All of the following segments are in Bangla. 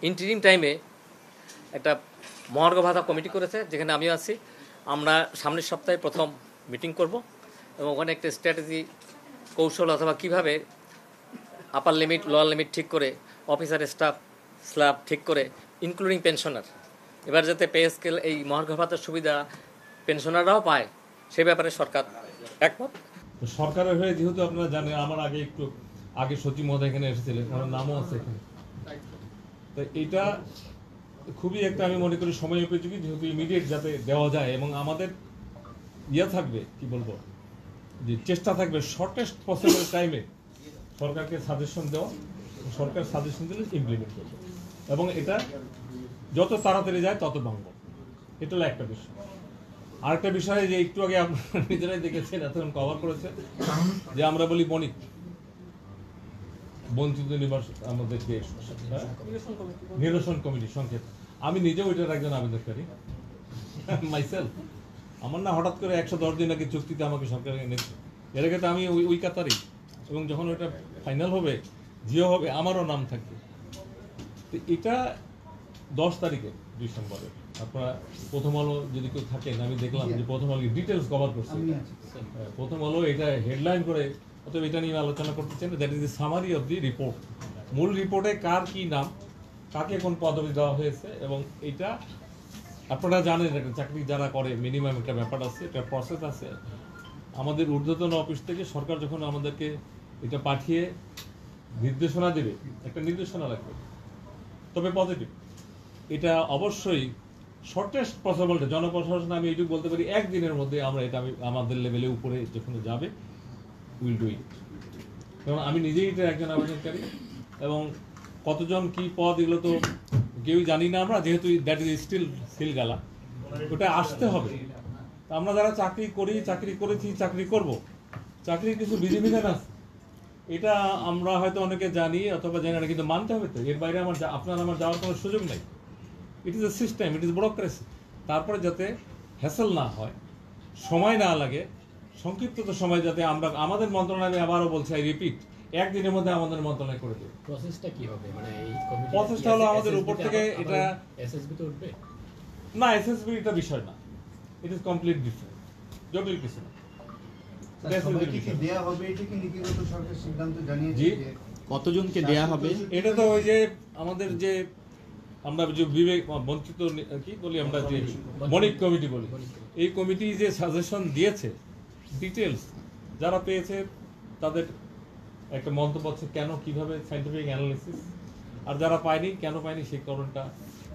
ইন্টারিম টাইমে একটা মহার্ঘ ভাতা কমিটি করেছে, যেখানে আমিও আছি। আমরা সামনের সপ্তাহে প্রথম মিটিং করব এবং ওখানে একটা স্ট্র্যাটেজি কৌশল অথবা কীভাবে আপার লিমিট লোয়ার লিমিট ঠিক করে অফিসার স্টাফ স্ল্যাব ঠিক করে ইনক্লুডিং পেনশনার, এবার যাতে পে স্কেল এই মহার্ঘ ভাতার সুবিধা পেনশনাররাও পায় সে ব্যাপারে সরকার একমত। সরকারের হয়ে যেহেতু আপনারা জানেন, আমার আগে সচিব মহোদয় এখানে এসেছিলেন, ওনার নামও আছে এখানে, তো এটা খুবই একটা আমি মনে করি সময় উপযোগী, যেহেতু ইমিডিয়েট যাতে দেওয়া যায় এবং আমাদের থাকবে কি বলবো যে চেষ্টা থাকবে শর্টেস্ট পসিবল টাইমে সরকারকে সাজেশন দেওয়া, সরকার সাজেশন দিলে ইমপ্লিমেন্ট করবে এবং এটা যত তাড়াতাড়ি যায় তত ভাঙব। এটা হলো একটা বিষয়। আরেকটা বিষয় যে একটু আগে আপনারা নিজেরাই দেখেছেন, এতক্ষণ কভার করেছে, যে আমরা বলি বঞ্চিত নিবাস আমাদের যে নিরসন কমিটি সংক্ষেপ, আমি নিজেও এটার একজন আবেদনকারী মাইসেলফ। আমার না হঠাৎ করে 110 দিন আগে চুক্তিতে আমাকে সরকার এনেছে, এর আগে তো আমি ওই কাতারই, এবং যখন ওটা ফাইনাল হবে জিও হবে আমারও নাম থাকবে। তো এটা 10 তারিখে ডিসেম্বরে আপনারা প্রথম আলো যদি কেউ থাকেন, আমি দেখলাম যে প্রথম আলো ডিটেলস কভার করছে। প্রথম আলো এটা হেডলাইন করে, অতএব এটা নিয়ে আলোচনা করতে চান। That is the summary of the report. মূল রিপোর্টে কার কি নাম, কাকে কোন পদবি দেওয়া হয়েছে, এবং এটা আপনারা জানেন একটা চাকরি যারা করে মিনিমাম একটা ব্যাপার আছে, একটা প্রসেস আছে। আমাদের ঊর্ধ্বতন অফিস থেকে সরকার যখন আমাদেরকে এটা পাঠিয়ে নির্দেশনা দেবে, একটা নির্দেশনা রাখবে, তবে পজিটিভ। এটা অবশ্যই শর্টেস্ট পসিবল জনপ্রশাসন, আমি এইটুকু বলতে পারি, একদিনের মধ্যে আমরা এটা আমাদের লেভেলে উপরে যখন যাবে উইল ডু ইট। কারণ আমি নিজেই এটা একজন আবেদনকারী, এবং কতজন কি পদ এগুলো তো কেউই জানি না আমরা, যেহেতু দ্যাট ইজ স্টিল সিলগালা, ওটা আসতে হবে। আমরা যারা চাকরি করি, চাকরি করেছি, চাকরি করব, চাকরির কিছু বিধিবিধান আছে, এটা আমরা হয়তো অনেকে জানি অথবা জানি না, কিন্তু মানতে হবে তো। এর বাইরে আপনার আমার যাওয়ার কোনো সুযোগ নেই। It is a system, it is bureaucracy. তারপরে যাতে হ্যাসেল না হয়, সময় না লাগে, সংক্ষিপ্ত সময় যাতে আমরা আমাদের মন্ত্রণালয়ে, আবারও বলছি, আই রিপিট, একদিনের মধ্যে আমাদের মন্ত্রণালয় করে দেবে। প্রসেসটা কি হবে? মানে এই প্রসেসটা হলো আমাদের উপর থেকে এটা এসএসবি তে উঠবে না, এসএসবি এটা বিষয় না, ইট ইজ কমপ্লিট ডিফারেন্ট, জটিল কিছু না। কতজনকে দেয়া হবে এটা তো ওই যে আমাদের যে আমরা যে বিবেক বঞ্চিত কি বলি, আমরা যে মনিক কমিটি বলি, এই কমিটি যে সাজেশন দিয়েছে, ডিটেলস যারা পেয়েছে তাদের একটা মন্তব্য আছে, কেন কিভাবে সাইন্টিফিক অ্যানালিসিস, আর যারা পায়নি কেন পায়নি সেই কারণটা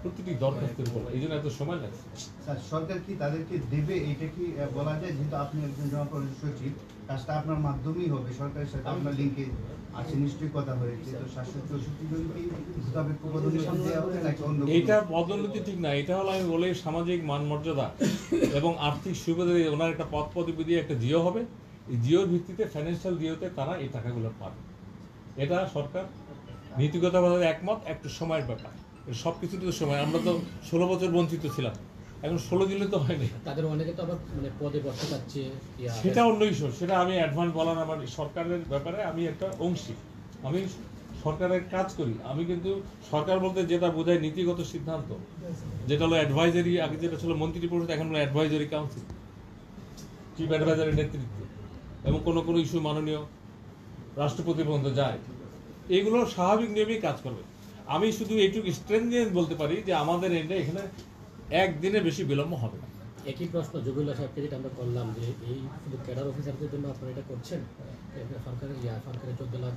প্রতিটি দরখাস্তের উপর, এই জন্য এত সময় লাগছে। সরকার কি তাদেরকে দেবে, এটা কি বলা যায়? যেহেতু আপনি একজন জনপ্রশাসন সচিব, কাজটা আপনার মাধ্যমেই হবে, সরকারের সাথে আপনার লিঙ্কে আছে, নিশ্চয়ই কথা হয়েছে। তো 764 জন কি মোতাবেক পদোন্নতি দেওয়া হবে নাকি অন্য? এটা পদোন্নতি ঠিক না, এটা হলো আমি বলি সামাজিক মান মর্যাদা এবং আর্থিক সুবিধা। ওনার একটা পদ পদবি দিয়ে একটা জিও হবে, এই জিওর ভিত্তিতে ফাইন্যান্সিয়াল জিওতে তারা এই টাকাগুলো পাবে। এটা সরকার নীতিগতভাবে একমত, একটু সময়ের ব্যাপার, সব কিছুতে তো সময়। আমরা তো 16 বছর বঞ্চিত ছিলাম, এখন 16 দিলে তো হয়নি। তাদের অনেকে তো আবার মানে পদে বসতে চাচ্ছে, সেটা অন্য ইস্যু, সেটা আমি অ্যাডভান্স বলার, আমার সরকারের ব্যাপারে আমি একটা অংশী, আমি সরকারের কাজ করি। আমি কিন্তু সরকার বলতে যেটা বোঝায় নীতিগত সিদ্ধান্ত, যেটা হলো অ্যাডভাইজারি, আগে যেটা ছিল মন্ত্রী পরিষদ, এখন হলো অ্যাডভাইজারি কাউন্সিল, চিফ অ্যাডভাইজারের নেতৃত্বে, এবং কোনো কোনো ইস্যু মাননীয় রাষ্ট্রপতি পর্যন্ত যায়। এগুলো স্বাভাবিক নিয়মেই কাজ করবে। আমি শুধু এইটুকু স্ট্রেঞ্জেন্স বলতে পারি যে আমাদের এন্ডে এখানে একদিনে বেশি বিলম্ব হবে না। একই প্রশ্ন জুবিল্লাহ সাহেবকে যেটা আমরা করলাম, যে এই শুধু ক্যাডার অফিসারদের জন্য আপনারা এটা করছেন, সরকারের 14 লাখ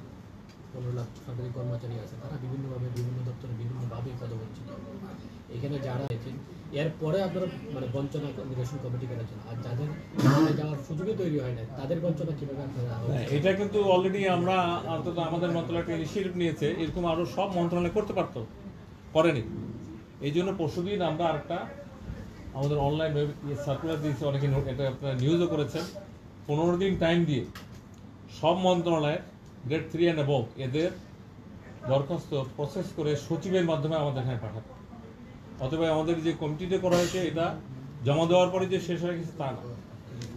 15 লাখ সরকারি কর্মচারী আছে, তারা বিভিন্নভাবে বিভিন্ন দপ্তরে বিভিন্নভাবে পদবঞ্চিত। এখানে যারা আছেন, এরপরে আপনারা মানে বঞ্চনা নিরসন কমিটি করেছেন, আর যাদের যাওয়ার সুযোগই তৈরি হয় না তাদের বঞ্চনা কিভাবে আপনারা? এটা কিন্তু অলরেডি আমরা অন্তত আমাদের মন্ত্রণালয় একটা ইনিশিয়েটিভ নিয়েছে, এরকম আরো সব মন্ত্রণালয় করতে পারতো, করেনি। এই জন্য পরশুদিন আমরা আরেকটা আমাদের অনলাইন সার্কুলার দিয়েছি, অনেকে এটা আপনারা নিউজও করেছেন, 15 দিন টাইম দিয়ে সব মন্ত্রণালয়ের গ্রেড 3 অ্যান্ড অ্যাবভ এদের দরখাস্ত প্রসেস করে সচিবের মাধ্যমে আমাদের এখানে পাঠাবে। অথবা আমাদের যে কমিটিতে করা হয়েছে, এটা জমা দেওয়ার পরে যে শেষ হয়ে গেছে তা না,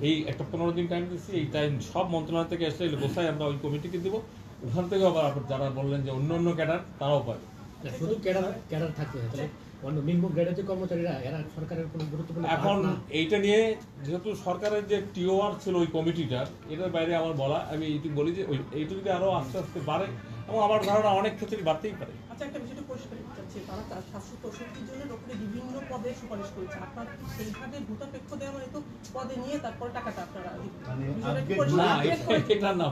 এই একটা 15 দিন টাইম দিচ্ছি। এই টাইম সব মন্ত্রণালয় থেকে আসলে গোসাই আমরা ওই কমিটিকে দেবো, ওখান থেকে আবার যারা বললেন যে অন্য অন্য ক্যাডার, তারাও পাবে। না, শুধু ক্যাডার থাকবে না, তাহলে অন্য নিম্ন গ্রেডের যে কর্মচারীরা এরা সরকারের কোনো গুরুত্বপূর্ণ এখন part না। এইটা নিয়ে যেহেতু সরকারের যে টিওআর ছিল ওই কমিটিটার, এটার বাইরে আমার বলা, আমি এইটুকু বলি যে এইটা যদি আরো আস্তে আস্তে বাড়ে, এবং আমার ধারণা অনেক ক্ষেত্রে বাড়তেই পারে। আচ্ছা, একটা বিষয়টা পরিষ্কার করতে চাচ্ছি, তারা 764 জনের উপরে বিভিন্ন পদে সুপারিশ করেছে। আপনার সেইভাবে ভূতাপেক্ষ দেওয়া মানে তো পদে নিয়ে তারপর টাকাটা আপনারা দিবেন। মানে বিষয়টা কি আজকে পরিষ্কার? না, এটা না,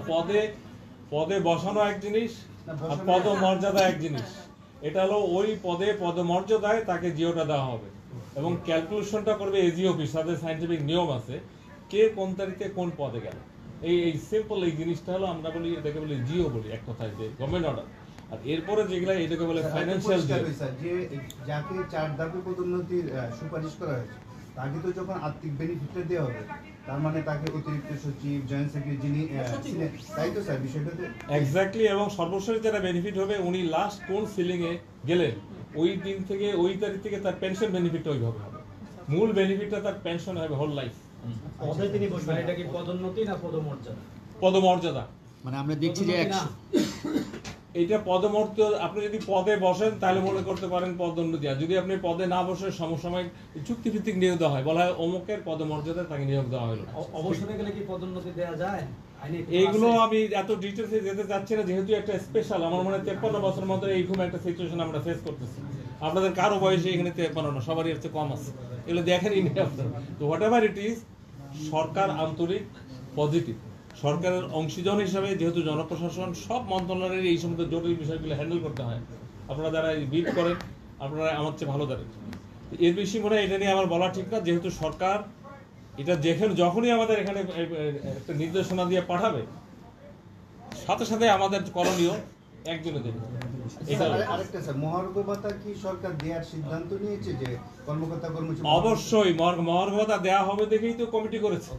পদে বসানো এক জিনিস না, আর বসানো পদমর্যাদা এক জিনিস। এটা হলো ওই পদে পদমর্যাদায় তাকে জিওটা দেওয়া হবে, এবং ক্যালকুলেশনটা করবে এজি অফিস, তাদের সাইন্টিফিক নিয়ম আছে কে কোন তারিখে কোন পদে গেল। এই সিম্পল এই জিনিসটা হলো, আমরা বলি এটাকে বলি জিও বলি এক কথায়, যে গভর্নমেন্ট অর্ডার। আর এরপরে যেগুলা এটাকে বলে ফাইন্যান্সিয়াল পরিষ্কার হয়েছে যে যাকে 4 ধাপে পদোন্নতির সুপারিশ করা হয়েছে তাকে তো যখন আর্থিক বেনিফিটটা দেওয়া হবে, তার মানে তাকে অতিরিক্ত সচিব, জয়েন্ট সেক্রেটারি যিনি ছিলেন, তাই তো স্যার বিষয়টাতে এক্স্যাক্টলি। এবং সর্বশেষ যেটা বেনিফিট হবে, উনি লাস্ট কোন সিলিং এ গেলেন ওই দিন থেকে ওই তারিখ থেকে তার পেনশন বেনিফিটটা ওইভাবে হবে। মূল বেনিফিটটা তার পেনশন হবে হোল লাইফ। পদে তিনি বসবেন, এটা কি পদোন্নতি না পদমর্যাদা? পদমর্যাদা মানে আমরা দেখছি যে এইটা পদমর্যাদা। আপনি যদি পদে বসেন তাহলে মনে করতে পারেন পদোন্নতি, আর যদি আপনি পদে না বসে সমসাময়িক চুক্তিভিত্তিক নিয়োগ দেওয়া হয়, বলা হয় অমুকের পদমর্যাদা তাকে নিয়োগ দেওয়া হলো। অবসরে গেলে কি পদোন্নতি দেওয়া যায়? আইনে কি এইগুলো আছে? আমি এত ডিটেলসে যেতে চাচ্ছি না, যেহেতু একটা স্পেশাল, আমার মনে হয় 53 বছর মধ্যে এইরকম একটা সিচুয়েশন আমরা ফেস করতেছি। আপনাদের কারো বয়সে এখানে 53 না, সবারই হচ্ছে কম আছে, এগুলো দেখেনই নেই আপনারা। তো হোয়াট এভার ইট ইজ, সরকার আন্তরিক, পজিটিভ। সরকারের অংশীজন হিসাবে যেহেতু জনপ্রশাসন সব মন্ত্রণালয়ের এই সমস্ত জটিল বিষয়গুলো হ্যান্ডেল করতে হয়, আপনারা যারা বিট করেন আপনারা আমার চেয়ে ভালো জানেন। এর বেশি মনে হয় এটা নিয়ে আমার বলা ঠিক না, যেহেতু সরকার এটা যখনই আমাদের এখানে একটা নির্দেশনা দিয়ে পাঠাবে, সাথে সাথে আমাদের করণীয় একজনে দেবে। এটা আরেকটা স্যার, মহার্ঘ ভাতা কি সরকার দেওয়ার সিদ্ধান্ত নিয়েছে যে কর্মকর্তা কর্মচারী? অবশ্যই মহার্ঘ ভাতা দেওয়া হবে দেখেই তো কমিটি করেছে।